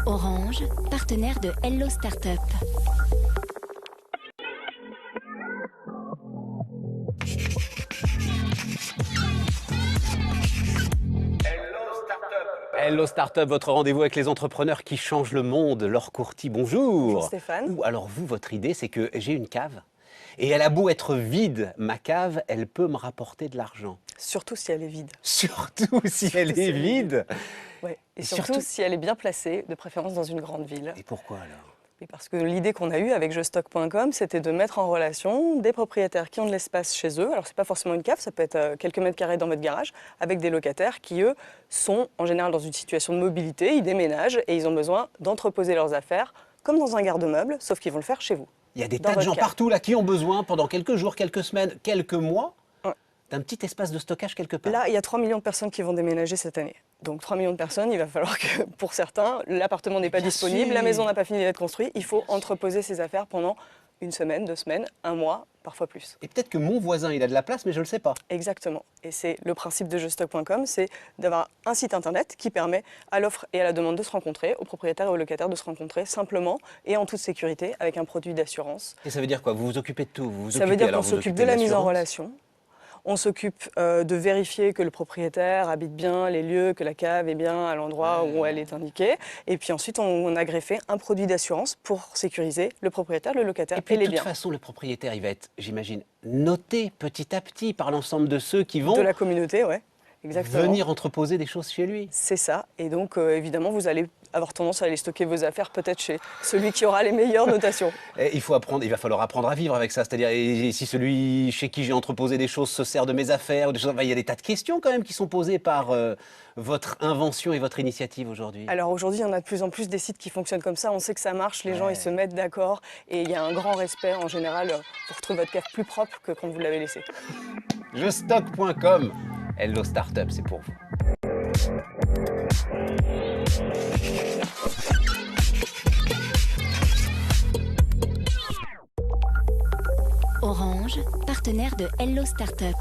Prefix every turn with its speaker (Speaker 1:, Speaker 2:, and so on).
Speaker 1: Orange, partenaire de Hello Startup.
Speaker 2: Hello Startup, votre rendez-vous avec les entrepreneurs qui changent le monde. Laure Courty, bonjour.
Speaker 3: Bonjour Stéphane.
Speaker 2: Ou alors vous, votre idée, c'est que j'ai une cave et elle a beau être vide, ma cave, elle peut me rapporter de l'argent.
Speaker 3: Surtout si elle est vide.
Speaker 2: Surtout si elle est vide.
Speaker 3: Ouais. Et surtout si elle est bien placée, de préférence dans une grande ville.
Speaker 2: Et pourquoi alors?
Speaker 3: Et parce que l'idée qu'on a eue avec jestock.com, c'était de mettre en relation des propriétaires qui ont de l'espace chez eux. Alors, ce n'est pas forcément une cave, ça peut être quelques mètres carrés dans votre garage, avec des locataires qui, eux, sont en général dans une situation de mobilité, ils déménagent et ils ont besoin d'entreposer leurs affaires, comme dans un garde-meuble, sauf qu'ils vont le faire chez vous.
Speaker 2: Il y a des
Speaker 3: Dans
Speaker 2: tas de gens
Speaker 3: votre cave.
Speaker 2: partout là qui ont besoin, pendant quelques jours, quelques semaines, quelques mois,
Speaker 3: Ouais.
Speaker 2: d'un petit espace de stockage quelque part.
Speaker 3: Là, il y a 3 millions de personnes qui vont déménager cette année. Donc 3 millions de personnes, il va falloir que, pour certains, l'appartement n'est pas
Speaker 2: Bien
Speaker 3: disponible,
Speaker 2: sûr.
Speaker 3: la maison n'a pas fini d'être construite. Il faut entreposer ses affaires pendant une semaine, 2 semaines, un mois, parfois plus.
Speaker 2: Et peut-être que mon voisin, il a de la place, mais je ne le sais pas.
Speaker 3: Exactement. Et c'est le principe de jestock.com, c'est d'avoir un site internet qui permet à l'offre et à la demande de se rencontrer, aux propriétaires et aux locataires de se rencontrer simplement et en toute sécurité avec un produit d'assurance.
Speaker 2: Et ça veut dire quoi? Vous vous occupez de tout? Vous vous
Speaker 3: Ça veut
Speaker 2: occupez,
Speaker 3: dire
Speaker 2: alors,
Speaker 3: qu'on
Speaker 2: vous
Speaker 3: s'occupe
Speaker 2: occupez
Speaker 3: de la mise en
Speaker 2: l'assurance.
Speaker 3: relation. On s'occupe de vérifier que le propriétaire habite bien les lieux, que la cave est bien à l'endroit où elle est indiquée. Et puis ensuite, on a greffé un produit d'assurance pour sécuriser le propriétaire, le locataire
Speaker 2: Et puis
Speaker 3: les
Speaker 2: de toute
Speaker 3: biens.
Speaker 2: façon, le propriétaire, il va être, j'imagine, noté petit à petit par l'ensemble de ceux qui vont
Speaker 3: De la communauté, ouais. Exactement.
Speaker 2: venir entreposer des choses chez lui.
Speaker 3: C'est ça. Et donc, évidemment, vous allez avoir tendance à aller stocker vos affaires peut-être chez celui qui aura les meilleures notations.
Speaker 2: Et il va falloir apprendre à vivre avec ça. C'est-à-dire, et si celui chez qui j'ai entreposé des choses se sert de mes affaires, ou des choses, il y a des tas de questions quand même qui sont posées par votre invention et votre initiative aujourd'hui.
Speaker 3: Alors aujourd'hui, il y en a de plus en plus des sites qui fonctionnent comme ça. On sait que ça marche, les gens ils se mettent d'accord et il y a un grand respect. En général, vous retrouvez votre cave plus propre que quand vous l'avez laissée.
Speaker 2: Jestock.com. Hello Startup, c'est pour vous.
Speaker 1: Orange, partenaire de Hello Startup.